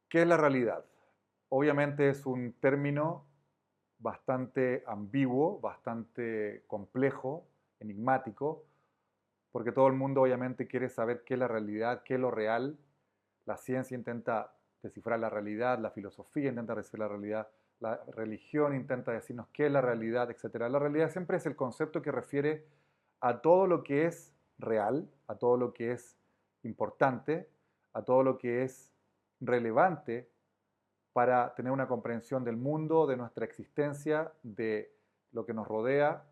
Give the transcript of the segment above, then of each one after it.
¿Qué es la realidad? Obviamente es un término bastante ambiguo, bastante complejo, enigmático, porque todo el mundo obviamente quiere saber qué es la realidad, qué es lo real. La ciencia intenta descifrar la realidad, la filosofía intenta descifrar la realidad, la religión intenta decirnos qué es la realidad, etcétera. La realidad siempre es el concepto que refiere a todo lo que es real, a todo lo que es importante, a todo lo que es relevante para tener una comprensión del mundo, de nuestra existencia, de lo que nos rodea.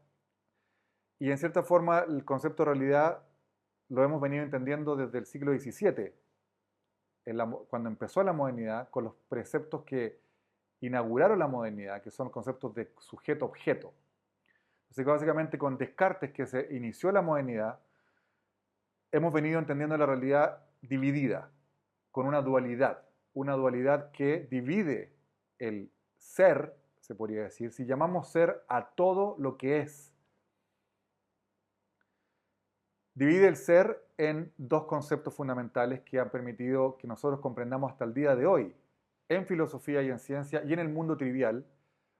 Y en cierta forma el concepto de realidad lo hemos venido entendiendo desde el siglo XVII, cuando empezó la modernidad, con los preceptos que inauguraron la modernidad, que son los conceptos de sujeto-objeto. Así que básicamente con Descartes, que se inició la modernidad, hemos venido entendiendo la realidad dividida, con una dualidad que divide el ser, se podría decir, si llamamos ser a todo lo que es. Divide el ser en dos conceptos fundamentales que han permitido que nosotros comprendamos hasta el día de hoy, en filosofía y en ciencia y en el mundo trivial,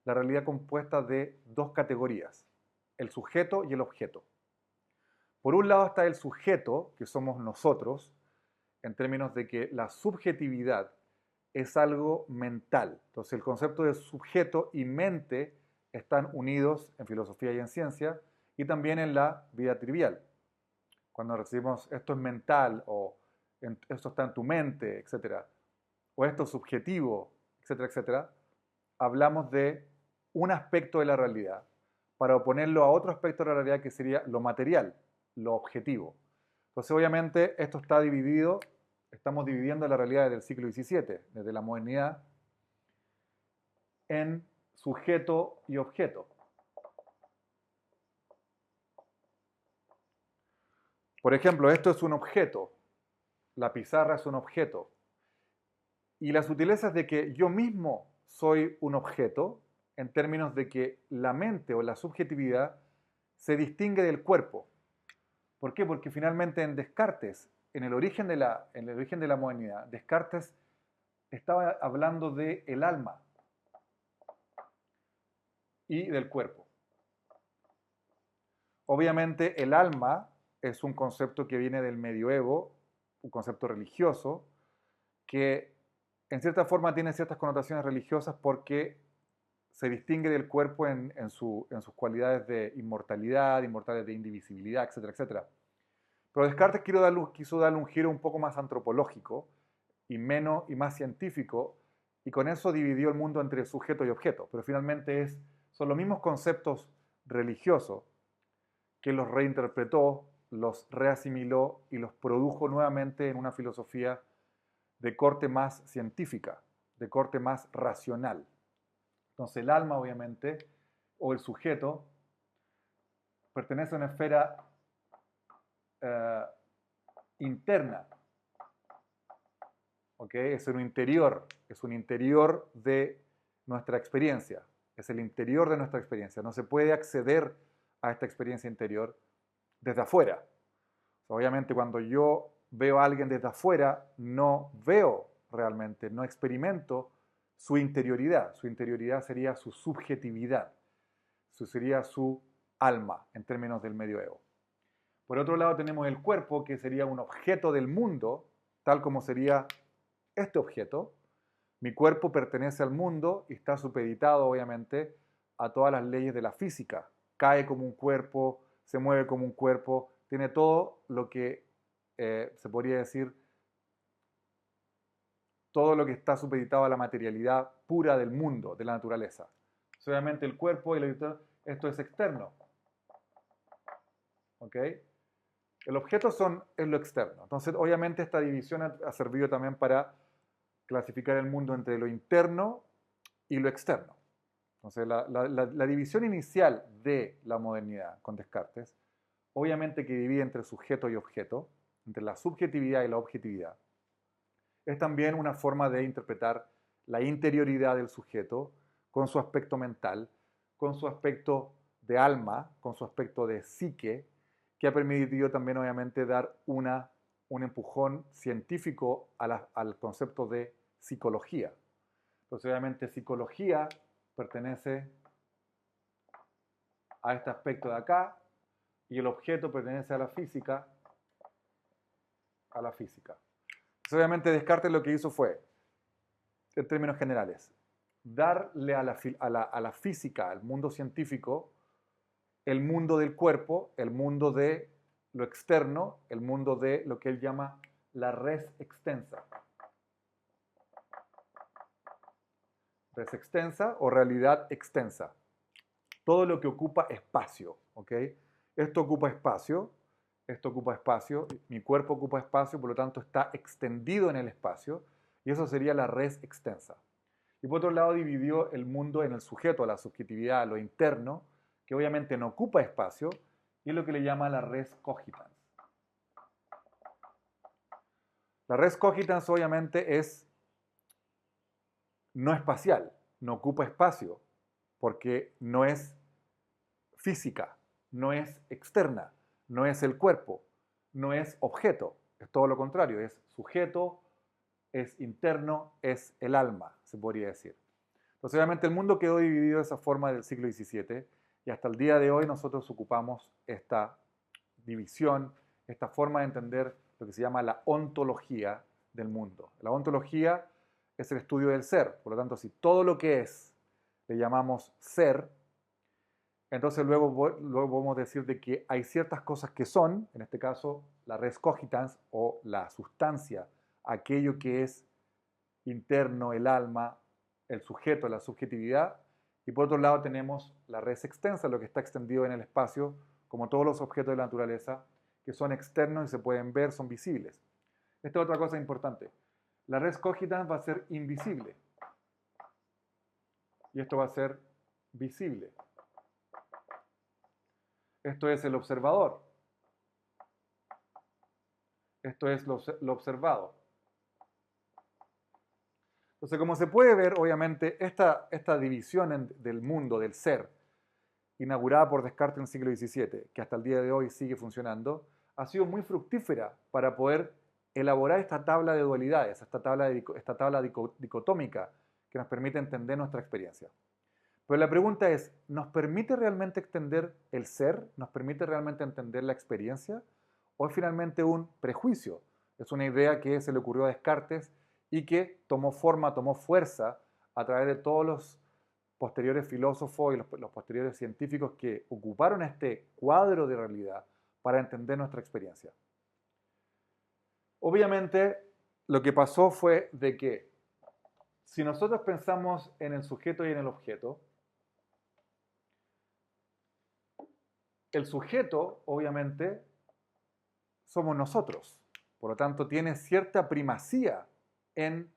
la realidad compuesta de dos categorías, el sujeto y el objeto. Por un lado está el sujeto, que somos nosotros, en términos de que la subjetividad es algo mental. Entonces el concepto de sujeto y mente están unidos en filosofía y en ciencia y también en la vida trivial. Cuando recibimos esto es mental o esto está en tu mente, etcétera, o esto es subjetivo, etcétera, etcétera, hablamos de un aspecto de la realidad para oponerlo a otro aspecto de la realidad que sería lo material, lo objetivo. Entonces, obviamente, esto está dividido, estamos dividiendo la realidad desde el siglo XVII, desde la modernidad, en sujeto y objeto. Por ejemplo, esto es un objeto, la pizarra es un objeto, y las sutilezas de que yo mismo soy un objeto, en términos de que la mente o la subjetividad se distingue del cuerpo. ¿Por qué? Porque finalmente en Descartes, en el origen de la modernidad, Descartes estaba hablando de el alma y del cuerpo. Obviamente el alma es un concepto que viene del medioevo, un concepto religioso, que en cierta forma tiene ciertas connotaciones religiosas porque se distingue del cuerpo en sus cualidades de inmortalidad, inmortales de indivisibilidad, etcétera, etcétera. Pero Descartes quiso darle un giro un poco más antropológico y menos y más científico, y con eso dividió el mundo entre sujeto y objeto. Pero finalmente son los mismos conceptos religiosos que los reinterpretó, los reasimiló y los produjo nuevamente en una filosofía de corte más científica, de corte más racional. Entonces el alma, obviamente, o el sujeto, pertenece a una esfera eh, interna, ¿ok? Es un interior de nuestra experiencia, es el interior de nuestra experiencia. No se puede acceder a esta experiencia interior desde afuera. Obviamente cuando yo veo a alguien desde afuera, no veo realmente, no experimento su interioridad. Su interioridad sería su subjetividad, sería su alma en términos del medioevo. Por otro lado tenemos el cuerpo, que sería un objeto del mundo, tal como sería este objeto. Mi cuerpo pertenece al mundo y está supeditado, obviamente, a todas las leyes de la física. Cae como un cuerpo, se mueve como un cuerpo, tiene todo lo que se podría decir, todo lo que está supeditado a la materialidad pura del mundo, de la naturaleza. Obviamente el cuerpo y esto es externo. ¿Ok? El objeto es lo externo. Entonces, obviamente, esta división ha servido también para clasificar el mundo entre lo interno y lo externo. Entonces, la división inicial de la modernidad con Descartes, obviamente que divide entre sujeto y objeto, entre la subjetividad y la objetividad, es también una forma de interpretar la interioridad del sujeto con su aspecto mental, con su aspecto de alma, con su aspecto de psique, que ha permitido también obviamente dar un empujón científico al concepto de psicología. Entonces, obviamente, psicología pertenece a este aspecto de acá y el objeto pertenece a la física, Entonces, obviamente, Descartes lo que hizo fue, en términos generales, darle a la física, al mundo científico, el mundo del cuerpo, el mundo de lo externo, el mundo de lo que él llama la res extensa. Res extensa o realidad extensa. Todo lo que ocupa espacio, ¿ok? Esto ocupa espacio, mi cuerpo ocupa espacio, por lo tanto está extendido en el espacio, y eso sería la res extensa. Y por otro lado dividió el mundo en el sujeto, la subjetividad, lo interno, que obviamente no ocupa espacio, y es lo que le llama la res cogitans. La res cogitans obviamente es no espacial, no ocupa espacio, porque no es física, no es externa, no es el cuerpo, no es objeto, es todo lo contrario, es sujeto, es interno, es el alma, se podría decir. Entonces, obviamente, el mundo quedó dividido de esa forma del siglo XVII y hasta el día de hoy nosotros ocupamos esta división, esta forma de entender lo que se llama la ontología del mundo. La ontología es el estudio del ser, por lo tanto, si todo lo que es le llamamos ser, entonces luego podemos decir de que hay ciertas cosas que son, en este caso la res cogitans o la sustancia, aquello que es interno, el alma, el sujeto, la subjetividad, y por otro lado tenemos la res extensa, lo que está extendido en el espacio, como todos los objetos de la naturaleza, que son externos y se pueden ver, son visibles. Esta es otra cosa importante. La res cogitans va a ser invisible, y esto va a ser visible. Esto es el observador. Esto es lo observado. Entonces, como se puede ver, obviamente, esta división del mundo, del ser, inaugurada por Descartes en el siglo XVII, que hasta el día de hoy sigue funcionando, ha sido muy fructífera para poder elaborar esta tabla de dualidades, esta tabla dicotómica que nos permite entender nuestra experiencia. Pero la pregunta es, ¿nos permite realmente extender el ser? ¿Nos permite realmente entender la experiencia? ¿O es finalmente un prejuicio? Es una idea que se le ocurrió a Descartes y que tomó forma, tomó fuerza a través de todos los posteriores filósofos y los posteriores científicos que ocuparon este cuadro de realidad para entender nuestra experiencia. Obviamente, lo que pasó fue de que si nosotros pensamos en el sujeto y en el objeto, el sujeto, obviamente, somos nosotros. Por lo tanto, tiene cierta primacía en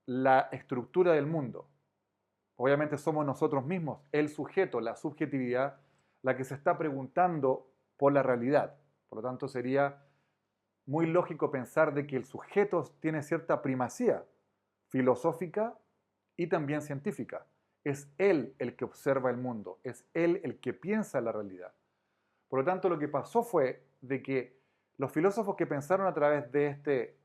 la estructura del mundo. Obviamente somos nosotros mismos, el sujeto, la subjetividad, la que se está preguntando por la realidad. Por lo tanto, sería muy lógico pensar de que el sujeto tiene cierta primacía filosófica y también científica. Es él el que observa el mundo, es él el que piensa la realidad. Por lo tanto, lo que pasó fue de que los filósofos que pensaron a través de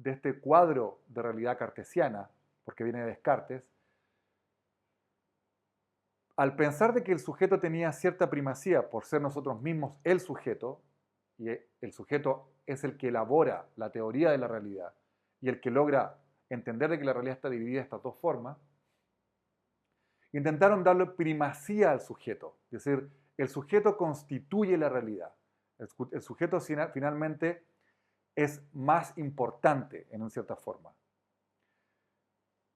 este cuadro de realidad cartesiana, porque viene de Descartes, al pensar de que el sujeto tenía cierta primacía por ser nosotros mismos el sujeto, y el sujeto es el que elabora la teoría de la realidad y el que logra entender de que la realidad está dividida de estas dos formas, intentaron darle primacía al sujeto, es decir, el sujeto constituye la realidad. El sujeto finalmente es más importante en una cierta forma.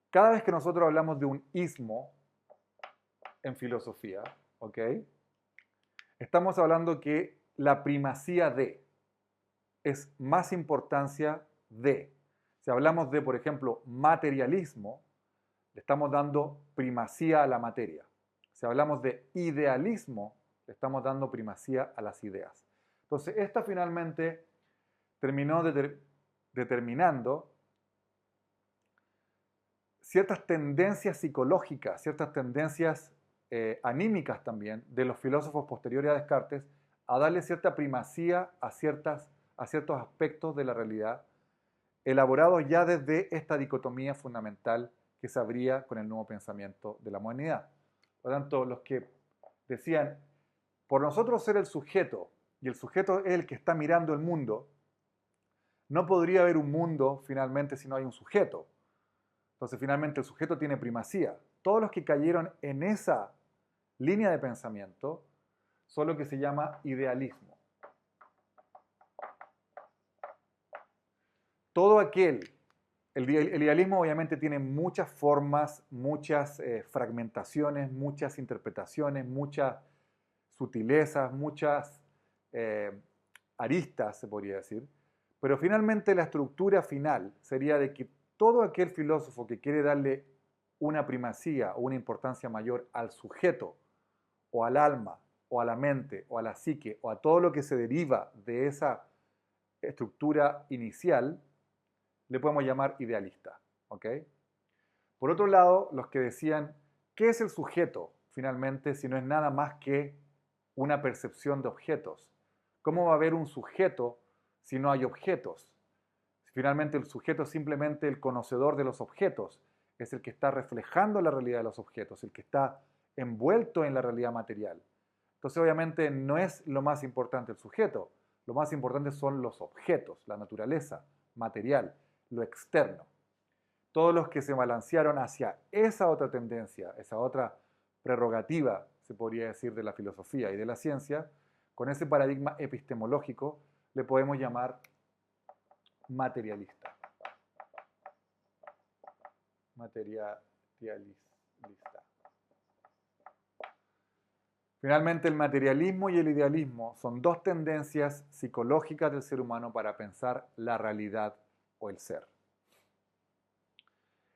Cada vez que nosotros hablamos de un ismo en filosofía, ¿ok? Estamos hablando que la primacía de es más importancia de. Si hablamos de, por ejemplo, materialismo, le estamos dando primacía a la materia. Si hablamos de idealismo, le estamos dando primacía a las ideas. Entonces, esta finalmente terminó determinando ciertas tendencias psicológicas, ciertas tendencias anímicas también de los filósofos posteriores a Descartes a darle cierta primacía a ciertos aspectos de la realidad elaborados ya desde esta dicotomía fundamental que se abría con el nuevo pensamiento de la modernidad. Por lo tanto, los que decían, por nosotros ser el sujeto, y el sujeto es el que está mirando el mundo, no podría haber un mundo finalmente si no hay un sujeto. Entonces finalmente el sujeto tiene primacía. Todos los que cayeron en esa línea de pensamiento son lo que se llama idealismo. Todo aquel, el idealismo obviamente tiene muchas formas, muchas fragmentaciones, muchas interpretaciones, muchas sutilezas, muchas aristas, se podría decir. Pero finalmente la estructura final sería de que todo aquel filósofo que quiere darle una primacía o una importancia mayor al sujeto o al alma o a la mente o a la psique o a todo lo que se deriva de esa estructura inicial, le podemos llamar idealista. ¿Ok? Por otro lado, los que decían, ¿qué es el sujeto finalmente si no es nada más que una percepción de objetos? ¿Cómo va a haber un sujeto si no hay objetos? Finalmente el sujeto es simplemente el conocedor de los objetos, es el que está reflejando la realidad de los objetos, el que está envuelto en la realidad material. Entonces obviamente no es lo más importante el sujeto, lo más importante son los objetos, la naturaleza material, lo externo. Todos los que se balancearon hacia esa otra tendencia, esa otra prerrogativa, se podría decir, de la filosofía y de la ciencia, con ese paradigma epistemológico, le podemos llamar materialista. Materialista. Finalmente, el materialismo y el idealismo son dos tendencias psicológicas del ser humano para pensar la realidad o el ser.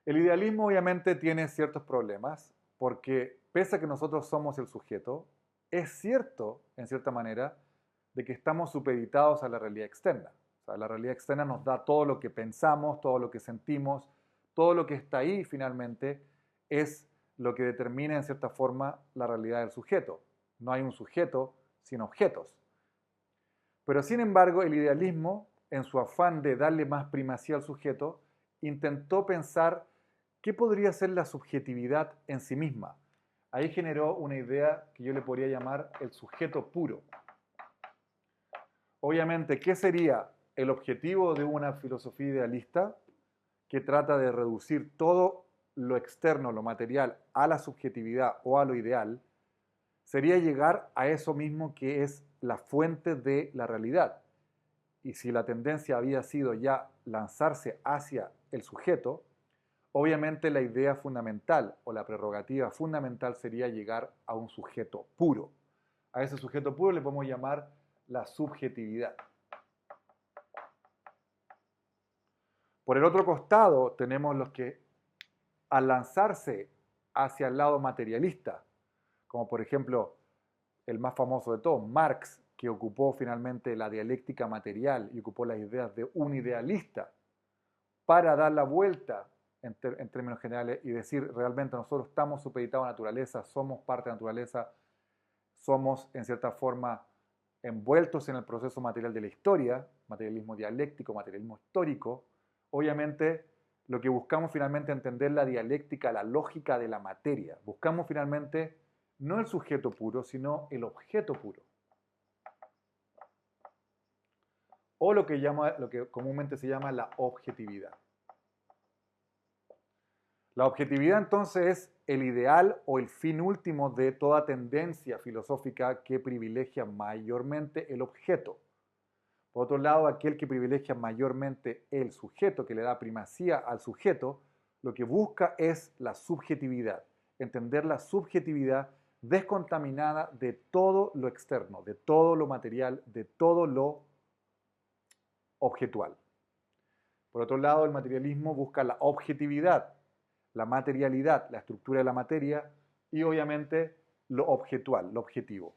El idealismo obviamente tiene ciertos problemas porque pese a que nosotros somos el sujeto, es cierto, en cierta manera, de que estamos supeditados a la realidad externa. O sea, la realidad externa nos da todo lo que pensamos, todo lo que sentimos, todo lo que está ahí finalmente es lo que determina en cierta forma la realidad del sujeto. No hay un sujeto sin objetos. Pero sin embargo, el idealismo, en su afán de darle más primacía al sujeto, intentó pensar qué podría ser la subjetividad en sí misma. Ahí generó una idea que yo le podría llamar el sujeto puro. Obviamente, ¿qué sería el objetivo de una filosofía idealista que trata de reducir todo lo externo, lo material, a la subjetividad o a lo ideal? Sería llegar a eso mismo que es la fuente de la realidad. Y si la tendencia había sido ya lanzarse hacia el sujeto, obviamente la idea fundamental o la prerrogativa fundamental sería llegar a un sujeto puro. A ese sujeto puro le podemos llamar la subjetividad. Por el otro costado tenemos los que al lanzarse hacia el lado materialista, como por ejemplo el más famoso de todos, Marx, que ocupó finalmente la dialéctica material y ocupó las ideas de un idealista para dar la vuelta en términos generales y decir realmente nosotros estamos supeditados a la naturaleza, somos parte de la naturaleza, somos en cierta forma envueltos en el proceso material de la historia, materialismo dialéctico, materialismo histórico. Obviamente lo que buscamos finalmente es entender la dialéctica, la lógica de la materia. Buscamos finalmente no el sujeto puro, sino el objeto puro. O lo que comúnmente se llama la objetividad. La objetividad entonces es el ideal o el fin último de toda tendencia filosófica que privilegia mayormente el objeto. Por otro lado, aquel que privilegia mayormente el sujeto, que le da primacía al sujeto, lo que busca es la subjetividad, entender la subjetividad descontaminada de todo lo externo, de todo lo material, de todo lo objetual. Por otro lado, el materialismo busca la objetividad, la materialidad, la estructura de la materia y obviamente lo objetual, lo objetivo.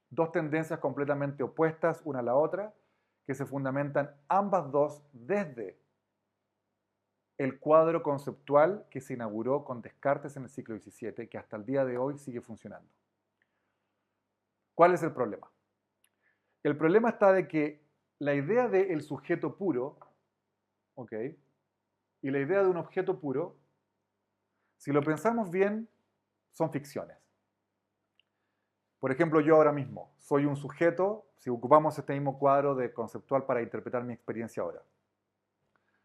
Dos tendencias completamente opuestas una a la otra que se fundamentan ambas dos desde el cuadro conceptual que se inauguró con Descartes en el siglo XVII, que hasta el día de hoy sigue funcionando. ¿Cuál es el problema? El problema está de que la idea del sujeto puro ¿ok? Y la idea de un objeto puro, si lo pensamos bien, son ficciones. Por ejemplo, yo ahora mismo soy un sujeto, si ocupamos este mismo cuadro de conceptual para interpretar mi experiencia ahora.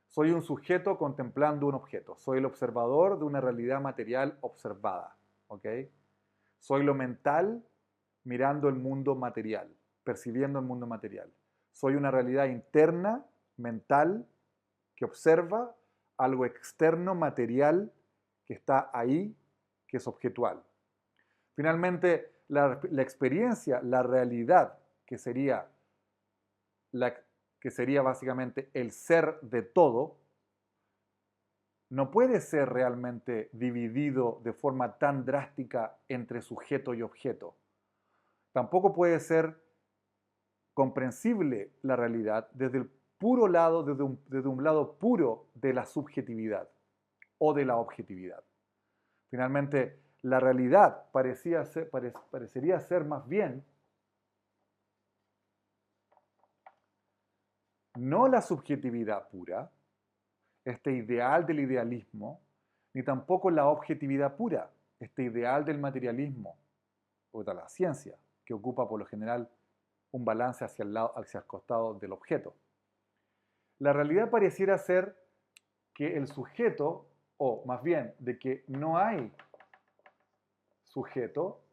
Soy un sujeto contemplando un objeto. Soy el observador de una realidad material observada. ¿Ok? Soy lo mental mirando el mundo material, percibiendo el mundo material. Soy una realidad interna, mental, que observa algo externo, material, que está ahí, que es objetual. Finalmente, la experiencia, la realidad, que sería, que sería básicamente el ser de todo, no puede ser realmente dividido de forma tan drástica entre sujeto y objeto. Tampoco puede ser comprensible la realidad desde el puro lado, desde un lado puro de la subjetividad o de la objetividad. Finalmente, la realidad parecería ser más bien no la subjetividad pura, este ideal del idealismo, ni tampoco la objetividad pura, este ideal del materialismo o de la ciencia, que ocupa por lo general un balance hacia el costado del objeto. La realidad pareciera ser que el sujeto, o más bien de que no hay sujeto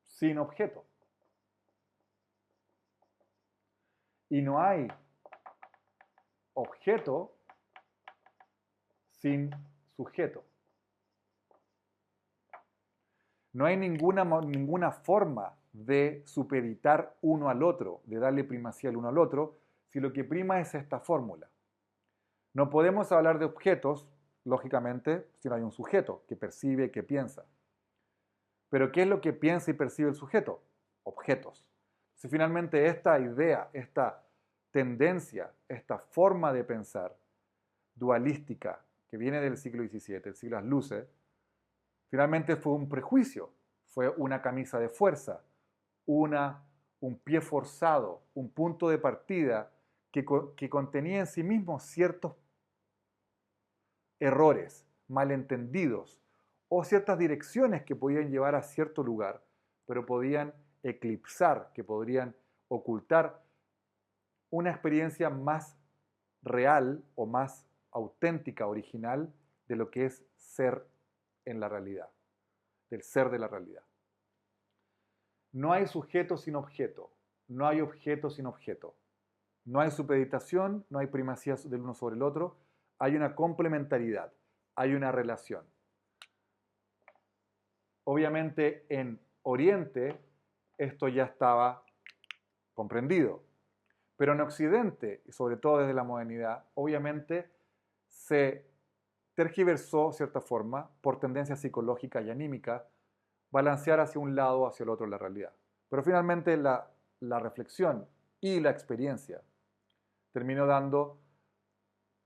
sin objeto. Y no hay objeto sin sujeto. No hay ninguna forma de supeditar uno al otro, de darle primacía al uno al otro, si lo que prima es esta fórmula. No podemos hablar de objetos, lógicamente, si no hay un sujeto que percibe, que piensa. Pero ¿qué es lo que piensa y percibe el sujeto? Objetos. Si finalmente esta idea, esta tendencia, esta forma de pensar dualística que viene del siglo XVII, el siglo de las luces, finalmente fue un prejuicio, fue una camisa de fuerza, un pie forzado, un punto de partida que contenía en sí mismo ciertos errores, malentendidos o ciertas direcciones que podían llevar a cierto lugar, pero podían eclipsar, que podrían ocultar una experiencia más real o más auténtica, original, de lo que es ser en la realidad, del ser de la realidad. No hay sujeto sin objeto, no hay objeto sin objeto. No hay supeditación, no hay primacía del uno sobre el otro, hay una complementariedad, hay una relación. Obviamente en Oriente esto ya estaba comprendido, pero en Occidente, y sobre todo desde la modernidad, obviamente se tergiversó, de cierta forma, por tendencia psicológica y anímica, balancear hacia un lado o hacia el otro la realidad. Pero finalmente la reflexión y la experiencia terminó dando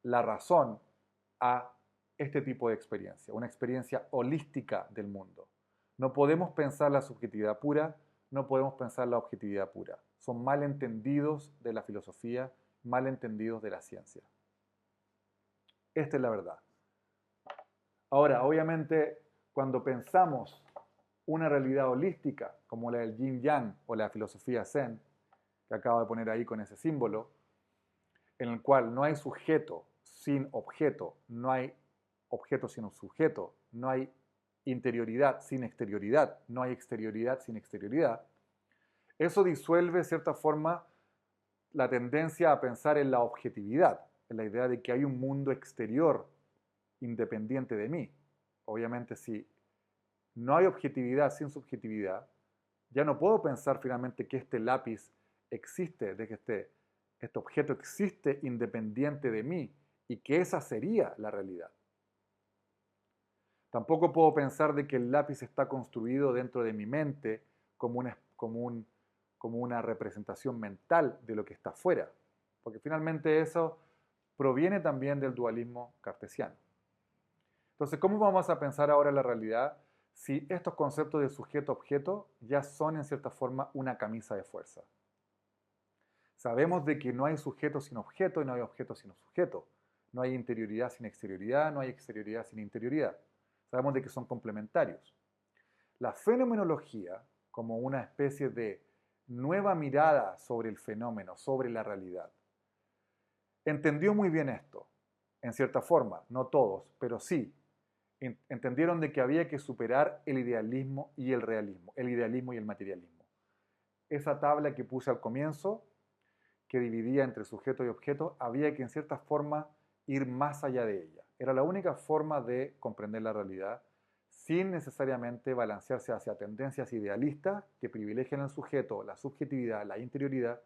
la razón a este tipo de experiencia, una experiencia holística del mundo. No podemos pensar la subjetividad pura, no podemos pensar la objetividad pura. Son malentendidos de la filosofía, malentendidos de la ciencia. Esta es la verdad. Ahora, obviamente, cuando pensamos una realidad holística, como la del Yin Yang o la filosofía Zen, que acabo de poner ahí con ese símbolo, en el cual no hay sujeto sin objeto, no hay objeto sin un sujeto, no hay interioridad sin exterioridad, no hay exterioridad sin exterioridad, eso disuelve de cierta forma la tendencia a pensar en la objetividad, en la idea de que hay un mundo exterior independiente de mí. Obviamente, si no hay objetividad sin subjetividad, ya no puedo pensar finalmente que este lápiz existe, de que este objeto existe independiente de mí y que esa sería la realidad. Tampoco puedo pensar de que el lápiz está construido dentro de mi mente como una representación mental de lo que está afuera, porque finalmente eso proviene también del dualismo cartesiano. Entonces, ¿cómo vamos a pensar ahora la realidad si estos conceptos de sujeto-objeto ya son en cierta forma una camisa de fuerza? Sabemos de que no hay sujeto sin objeto y no hay objeto sin sujeto. No hay interioridad sin exterioridad, no hay exterioridad sin interioridad. Sabemos de que son complementarios. La fenomenología, como una especie de nueva mirada sobre el fenómeno, sobre la realidad, entendió muy bien esto, en cierta forma, no todos, pero sí. Entendieron de que había que superar el idealismo y el realismo, el idealismo y el materialismo. Esa tabla que puse al comienzo, que dividía entre sujeto y objeto, había que en cierta forma ir más allá de ella. Era la única forma de comprender la realidad sin necesariamente balancearse hacia tendencias idealistas que privilegian al sujeto, la subjetividad, la interioridad,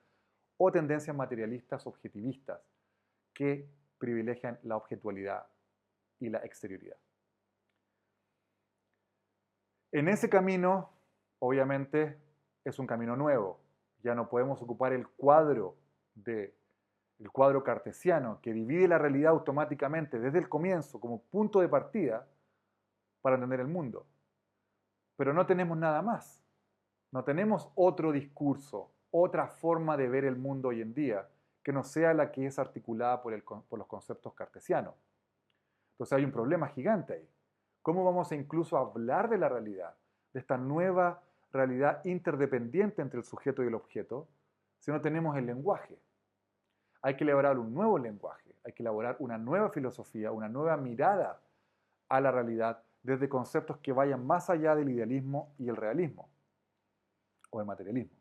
o tendencias materialistas objetivistas que privilegian la objetualidad y la exterioridad. En ese camino, obviamente, es un camino nuevo. Ya no podemos ocupar el cuadro cartesiano que divide la realidad automáticamente desde el comienzo como punto de partida para entender el mundo. Pero no tenemos nada más. No tenemos otro discurso, otra forma de ver el mundo hoy en día que no sea la que es articulada por los conceptos cartesianos. Entonces hay un problema gigante ahí. ¿Cómo vamos a incluso hablar de la realidad, de esta nueva realidad interdependiente entre el sujeto y el objeto, si no tenemos el lenguaje? Hay que elaborar un nuevo lenguaje, hay que elaborar una nueva filosofía, una nueva mirada a la realidad desde conceptos que vayan más allá del idealismo y el realismo, o el materialismo.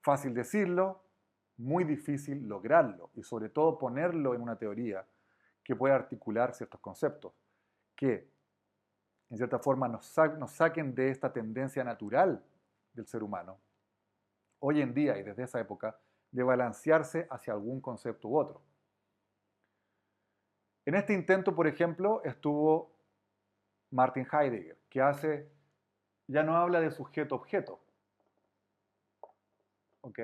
Fácil decirlo, muy difícil lograrlo, y sobre todo ponerlo en una teoría que pueda articular ciertos conceptos, que en cierta forma nos saquen de esta tendencia natural del ser humano, hoy en día y desde esa época, de balancearse hacia algún concepto u otro. En este intento, por ejemplo, estuvo Martin Heidegger, que ya no habla de sujeto-objeto. ¿Ok?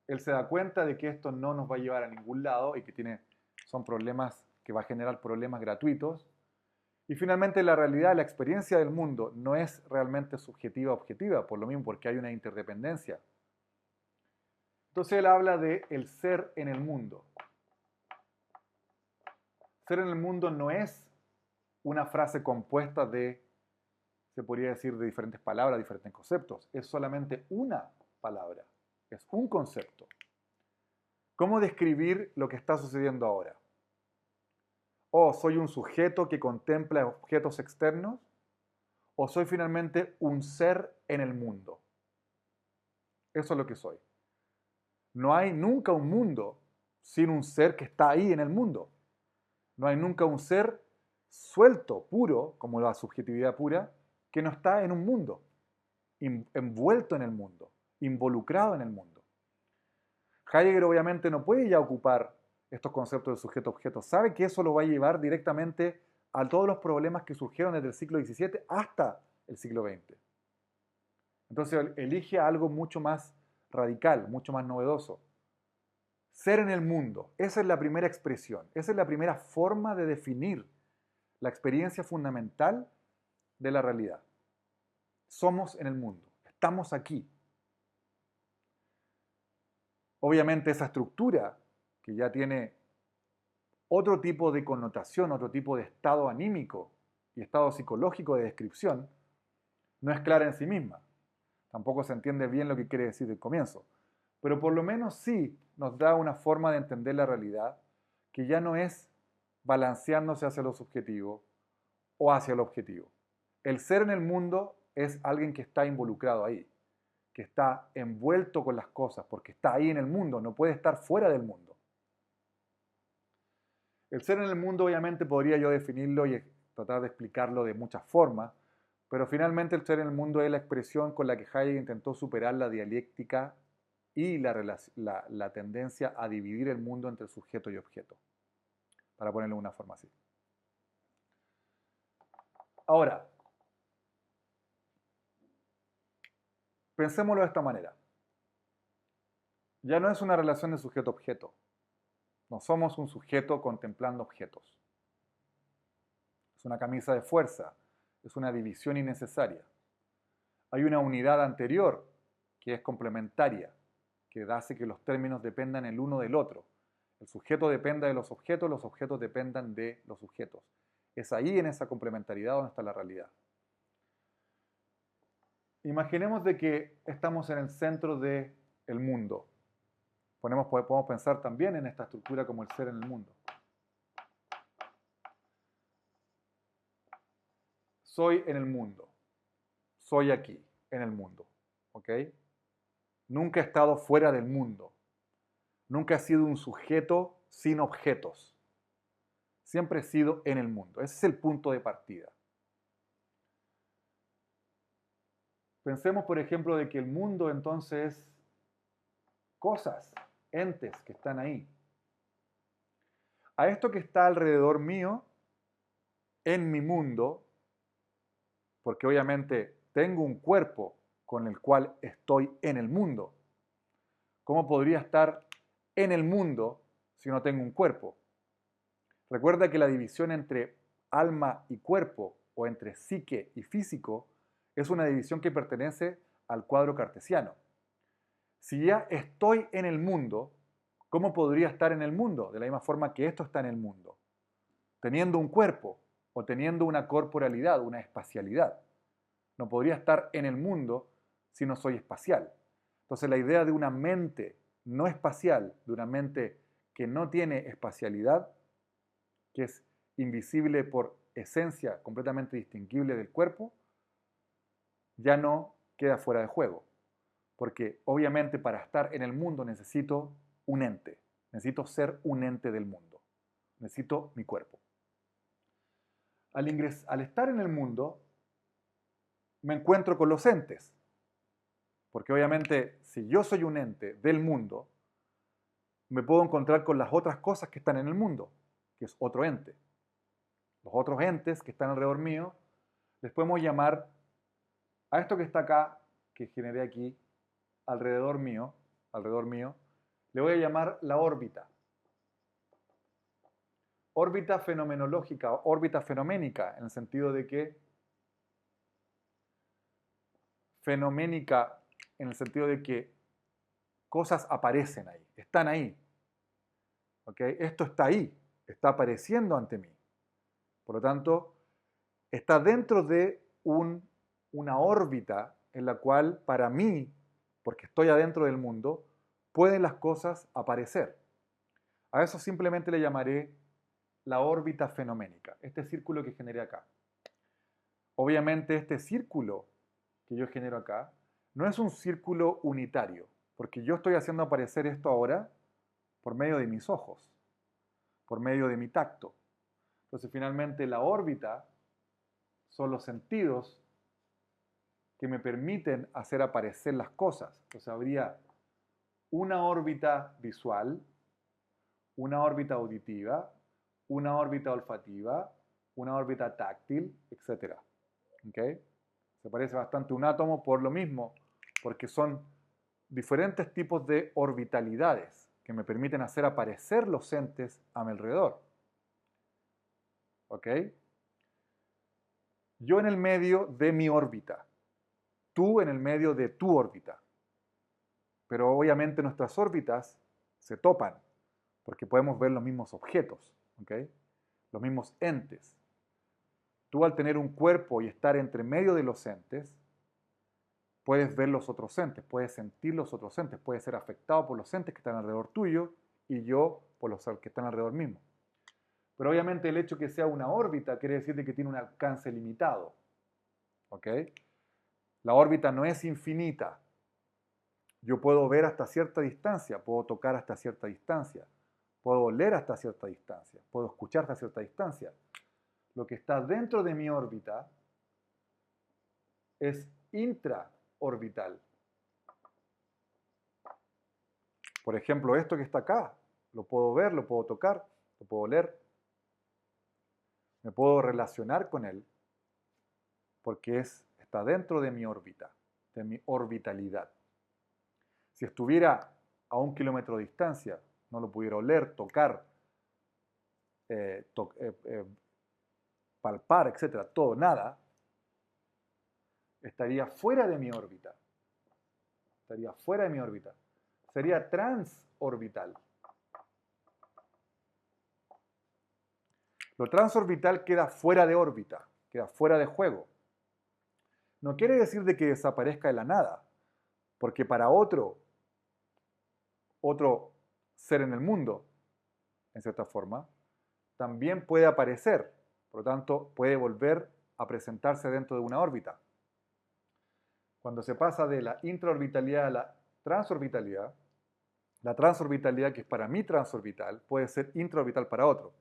Él se da cuenta de que esto no nos va a llevar a ningún lado y que son problemas que va a generar problemas gratuitos. Y finalmente la realidad, la experiencia del mundo no es realmente subjetiva-objetiva, por lo mismo porque hay una interdependencia. Entonces él habla de el ser en el mundo. Ser en el mundo no es una frase compuesta se podría decir, de diferentes palabras, diferentes conceptos. Es solamente una palabra, es un concepto. ¿Cómo describir lo que está sucediendo ahora? ¿O soy un sujeto que contempla objetos externos? ¿O soy finalmente un ser en el mundo? Eso es lo que soy. No hay nunca un mundo sin un ser que está ahí en el mundo. No hay nunca un ser suelto, puro, como la subjetividad pura, que no está en un mundo, envuelto en el mundo, involucrado en el mundo. Heidegger obviamente no puede ya ocupar estos conceptos de sujeto-objeto. Sabe que eso lo va a llevar directamente a todos los problemas que surgieron desde el siglo XVII hasta el siglo XX. Entonces elige algo mucho más radical, mucho más novedoso. Ser en el mundo, esa es la primera expresión, esa es la primera forma de definir la experiencia fundamental de la realidad. Somos en el mundo, estamos aquí. Obviamente esa estructura, que ya tiene otro tipo de connotación, otro tipo de estado anímico y estado psicológico de descripción, no es clara en sí misma. Tampoco se entiende bien lo que quiere decir el comienzo. Pero por lo menos sí nos da una forma de entender la realidad que ya no es balanceándose hacia lo subjetivo o hacia lo objetivo. El ser en el mundo es alguien que está involucrado ahí, que está envuelto con las cosas, porque está ahí en el mundo, no puede estar fuera del mundo. El ser en el mundo obviamente podría yo definirlo y tratar de explicarlo de muchas formas, pero finalmente el ser en el mundo es la expresión con la que Heidegger intentó superar la dialéctica y la tendencia a dividir el mundo entre sujeto y objeto, para ponerlo de una forma así. Ahora, pensémoslo de esta manera. Ya no es una relación de sujeto-objeto. No somos un sujeto contemplando objetos. Es una camisa de fuerza, es una división innecesaria. Hay una unidad anterior que es complementaria, que hace que los términos dependan el uno del otro. El sujeto dependa de los objetos dependan de los sujetos. Es ahí en esa complementariedad donde está la realidad. Imaginemos de que estamos en el centro del mundo. Podemos pensar también en esta estructura como el ser en el mundo. Soy en el mundo. Soy aquí, en el mundo. ¿Ok? Nunca he estado fuera del mundo. Nunca he sido un sujeto sin objetos. Siempre he sido en el mundo. Ese es el punto de partida. Pensemos, por ejemplo, de que el mundo entonces es cosas, entes que están ahí. A esto que está alrededor mío, en mi mundo, porque obviamente tengo un cuerpo con el cual estoy en el mundo. ¿Cómo podría estar en el mundo si no tengo un cuerpo? Recuerda que la división entre alma y cuerpo, o entre psique y físico, es una división que pertenece al cuadro cartesiano. Si ya estoy en el mundo, ¿cómo podría estar en el mundo? De la misma forma que esto está en el mundo. Teniendo un cuerpo o teniendo una corporalidad, una espacialidad. No podría estar en el mundo si no soy espacial. Entonces la idea de una mente no espacial, de una mente que no tiene espacialidad, que es invisible por esencia, completamente distinguible del cuerpo, ya no queda fuera de juego. Porque obviamente para estar en el mundo necesito un ente, necesito ser un ente del mundo, necesito mi cuerpo. Al estar en el mundo, me encuentro con los entes, porque obviamente si yo soy un ente del mundo, me puedo encontrar con las otras cosas que están en el mundo, que es otro ente. Los otros entes que están alrededor mío, les podemos llamar a esto que está acá, que generé aquí, alrededor mío, le voy a llamar la órbita. Órbita fenomenológica, órbita fenoménica, en el sentido de que fenoménica, en el sentido de que cosas aparecen ahí, están ahí. ¿Okay? Esto está ahí, está apareciendo ante mí. Por lo tanto, está dentro de una órbita en la cual para mí, porque estoy adentro del mundo, pueden las cosas aparecer. A eso simplemente le llamaré la órbita fenoménica, este círculo que generé acá. Obviamente este círculo que yo genero acá no es un círculo unitario, porque yo estoy haciendo aparecer esto ahora por medio de mis ojos, por medio de mi tacto. Entonces finalmente la órbita son los sentidos que me permiten hacer aparecer las cosas. Entonces habría una órbita visual, una órbita auditiva, una órbita olfativa, una órbita táctil, etc. ¿Okay? Se parece bastante a un átomo por lo mismo, porque son diferentes tipos de orbitalidades que me permiten hacer aparecer los entes a mi alrededor. ¿Ok? Yo en el medio de mi órbita, tú en el medio de tu órbita. Pero obviamente nuestras órbitas se topan, porque podemos ver los mismos objetos, ¿ok? Los mismos entes. Tú al tener un cuerpo y estar entre medio de los entes, puedes ver los otros entes, puedes sentir los otros entes, puedes ser afectado por los entes que están alrededor tuyo y yo por los que están alrededor mismo. Pero obviamente el hecho que sea una órbita quiere decir que tiene un alcance limitado. ¿Ok? La órbita no es infinita. Yo puedo ver hasta cierta distancia, puedo tocar hasta cierta distancia, puedo oler hasta cierta distancia, puedo escuchar hasta cierta distancia. Lo que está dentro de mi órbita es intraorbital. Por ejemplo, esto que está acá, lo puedo ver, lo puedo tocar, lo puedo oler. Me puedo relacionar con él porque está dentro de mi órbita, de mi orbitalidad. Si estuviera a 1 kilómetro de distancia, no lo pudiera oler, tocar, palpar, etcétera, todo, nada, estaría fuera de mi órbita. Estaría fuera de mi órbita. sería transorbital. Lo transorbital queda fuera de órbita, queda fuera de juego. No quiere decir de que desaparezca de la nada, porque para otro ser en el mundo, en cierta forma, también puede aparecer, por lo tanto, puede volver a presentarse dentro de una órbita. Cuando se pasa de la intraorbitalidad a la transorbitalidad, que es para mí transorbital, puede ser intraorbital para otro.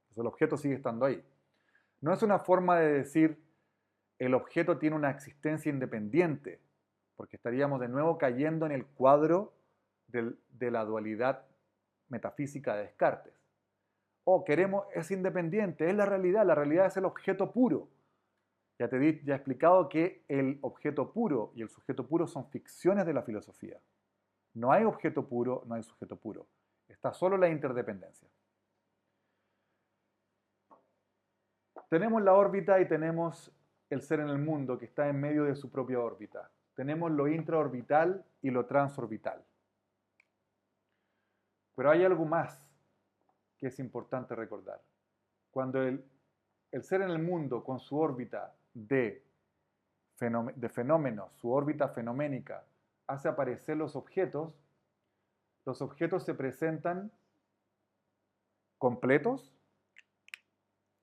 Entonces el objeto sigue estando ahí. No es una forma de decir el objeto tiene una existencia independiente, porque estaríamos de nuevo cayendo en el cuadro de la dualidad metafísica de Descartes. Es independiente, es la realidad es el objeto puro. Ya he explicado que el objeto puro y el sujeto puro son ficciones de la filosofía. No hay objeto puro, no hay sujeto puro. Está solo la interdependencia. Tenemos la órbita y tenemos el ser en el mundo que está en medio de su propia órbita. Tenemos lo intraorbital y lo transorbital. Pero hay algo más que es importante recordar. Cuando el ser en el mundo con su órbita de fenómenos, su órbita fenoménica, hace aparecer los objetos se presentan completos.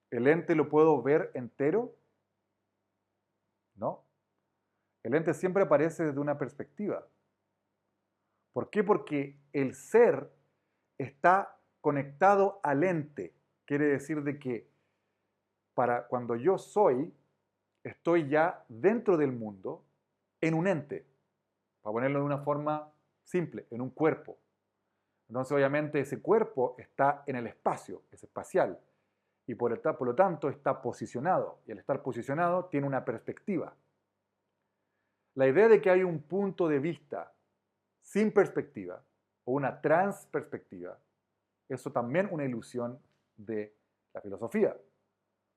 ¿El ente lo puedo ver entero? No. El ente siempre aparece desde una perspectiva. ¿Por qué? Porque el ser está conectado al ente. Quiere decir de que cuando yo soy, estoy ya dentro del mundo en un ente. Para ponerlo de una forma simple, en un cuerpo. Entonces, obviamente, ese cuerpo está en el espacio, es espacial. Y por lo tanto está posicionado. Y al estar posicionado tiene una perspectiva. La idea de que hay un punto de vista sin perspectiva o una transperspectiva, eso también es una ilusión de la filosofía.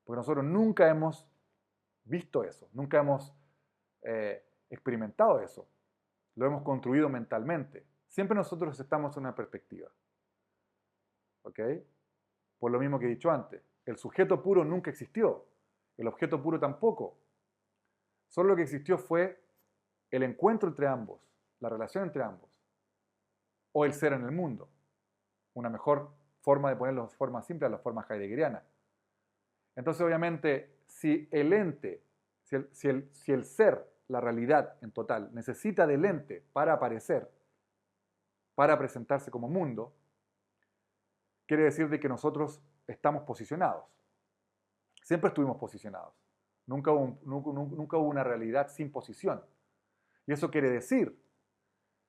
Porque nosotros nunca hemos visto eso, nunca hemos experimentado eso. Lo hemos construido mentalmente. Siempre nosotros estamos en una perspectiva. ¿Ok? Por lo mismo que he dicho antes. El sujeto puro nunca existió. El objeto puro tampoco. Solo lo que existió fue el encuentro entre ambos, la relación entre ambos, o el ser en el mundo. Una mejor forma de ponerlo de forma simple a la forma heideggeriana. Entonces, obviamente, si el ente, si el ser, la realidad en total, necesita del ente para aparecer, para presentarse como mundo, quiere decir de que nosotros estamos posicionados. Siempre estuvimos posicionados. Nunca hubo una realidad sin posición. Y eso quiere decir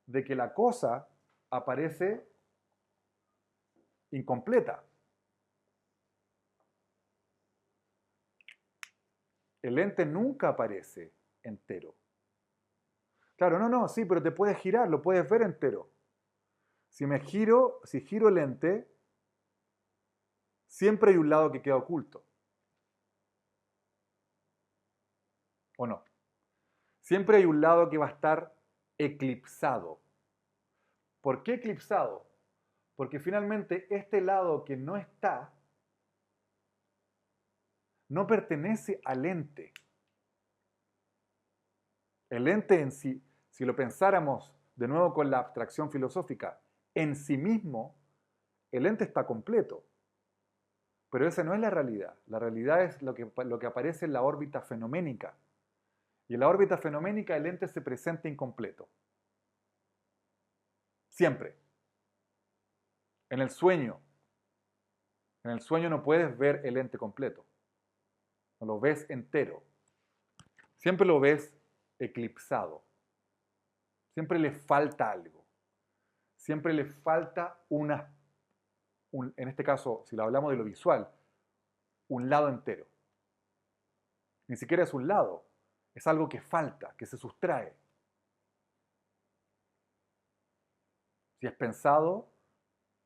de que la cosa aparece incompleta. El ente nunca aparece entero. Claro, no, sí, pero te puedes girar, lo puedes ver entero. Si giro el ente, siempre hay un lado que queda oculto. ¿O no? Siempre hay un lado que va a estar eclipsado. ¿Por qué eclipsado? Porque finalmente este lado que no está, no pertenece al ente. El ente en sí, si lo pensáramos de nuevo con la abstracción filosófica, en sí mismo, el ente está completo. Pero esa no es la realidad. La realidad es lo que aparece en la órbita fenoménica. Y en la órbita fenoménica el ente se presenta incompleto. Siempre. En el sueño no puedes ver el ente completo. No lo ves entero. Siempre lo ves eclipsado. Siempre le falta algo. Siempre le falta en este caso, si lo hablamos de lo visual, un lado entero. Ni siquiera es un lado, es algo que falta, que se sustrae. Si es pensado,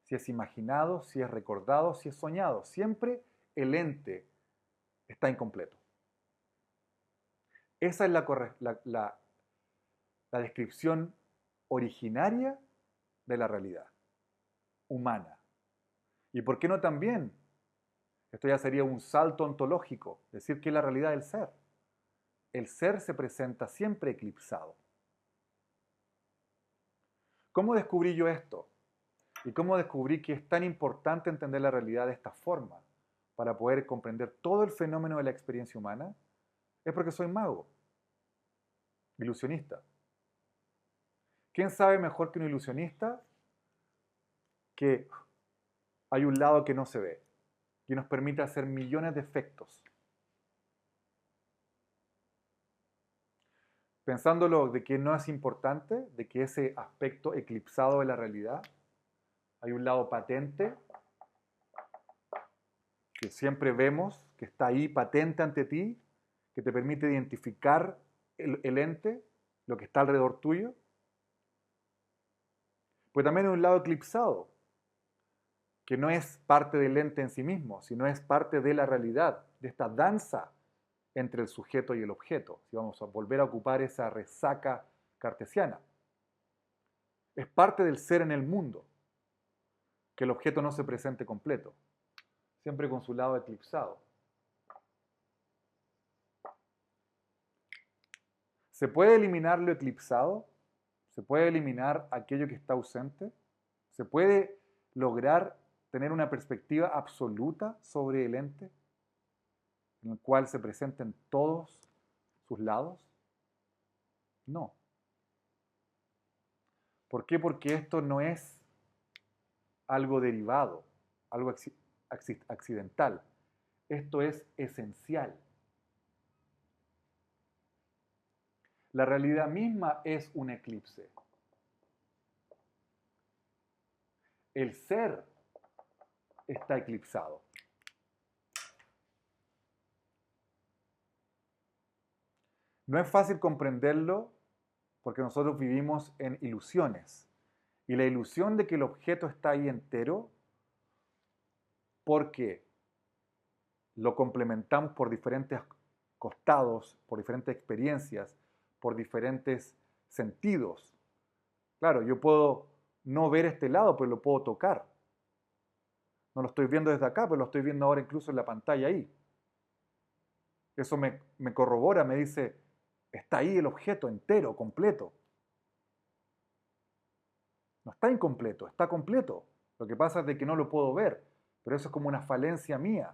si es imaginado, si es recordado, si es soñado, siempre el ente está incompleto. Esa es la descripción originaria de la realidad humana. ¿Y por qué no también? Esto ya sería un salto ontológico, decir que es la realidad del ser. El ser se presenta siempre eclipsado. ¿Cómo descubrí yo esto? ¿Y cómo descubrí que es tan importante entender la realidad de esta forma para poder comprender todo el fenómeno de la experiencia humana? Es porque soy mago, ilusionista. ¿Quién sabe mejor que un ilusionista que hay un lado que no se ve, que nos permite hacer millones de efectos? Pensándolo de que no es importante, de que ese aspecto eclipsado de la realidad, hay un lado patente que siempre vemos, que está ahí patente ante ti, que te permite identificar el ente, lo que está alrededor tuyo. Pues también hay un lado eclipsado, que no es parte del ente en sí mismo, sino es parte de la realidad, de esta danza entre el sujeto y el objeto, si vamos a volver a ocupar esa resaca cartesiana. Es parte del ser en el mundo, que el objeto no se presente completo, siempre con su lado eclipsado. ¿Se puede eliminar lo eclipsado? ¿Se puede eliminar aquello que está ausente? ¿Se puede lograr tener una perspectiva absoluta sobre el ente, en el cual se presenten todos sus lados? No. ¿Por qué? Porque esto no es algo derivado, algo accidental. Esto es esencial. La realidad misma es un eclipse. El ser está eclipsado. No es fácil comprenderlo porque nosotros vivimos en ilusiones. Y la ilusión de que el objeto está ahí entero, porque lo complementamos por diferentes costados, por diferentes experiencias, por diferentes sentidos. Claro, yo puedo no ver este lado, pero lo puedo tocar. No lo estoy viendo desde acá, pero lo estoy viendo ahora incluso en la pantalla ahí. Eso me corrobora, me dice, está ahí el objeto entero, completo. No está incompleto, está completo. Lo que pasa es de que no lo puedo ver, pero eso es como una falencia mía.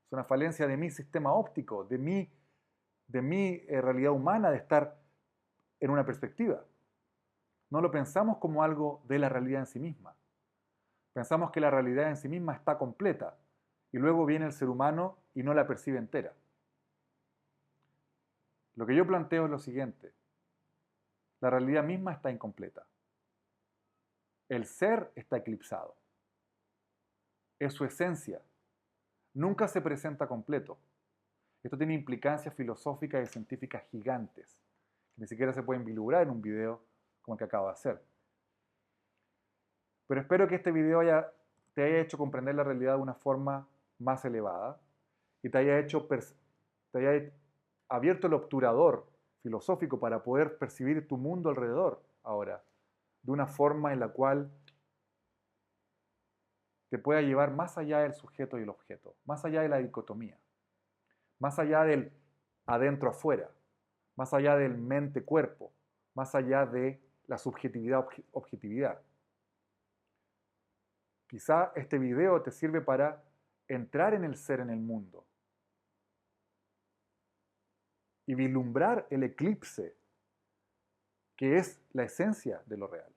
Es una falencia de mi sistema óptico, de mi realidad humana de estar en una perspectiva. No lo pensamos como algo de la realidad en sí misma. Pensamos que la realidad en sí misma está completa y luego viene el ser humano y no la percibe entera. Lo que yo planteo es lo siguiente. La realidad misma está incompleta. El ser está eclipsado. Es su esencia. Nunca se presenta completo. Esto tiene implicancias filosóficas y científicas gigantes, que ni siquiera se pueden vislumbrar en un video como el que acabo de hacer. Pero espero que este video te haya hecho comprender la realidad de una forma más elevada y te haya abierto el obturador filosófico para poder percibir tu mundo alrededor ahora, de una forma en la cual te pueda llevar más allá del sujeto y el objeto, más allá de la dicotomía, más allá del adentro-afuera, más allá del mente-cuerpo, más allá de la subjetividad-objetividad. Quizá este video te sirve para entrar en el ser en el mundo y vislumbrar el eclipse que es la esencia de lo real.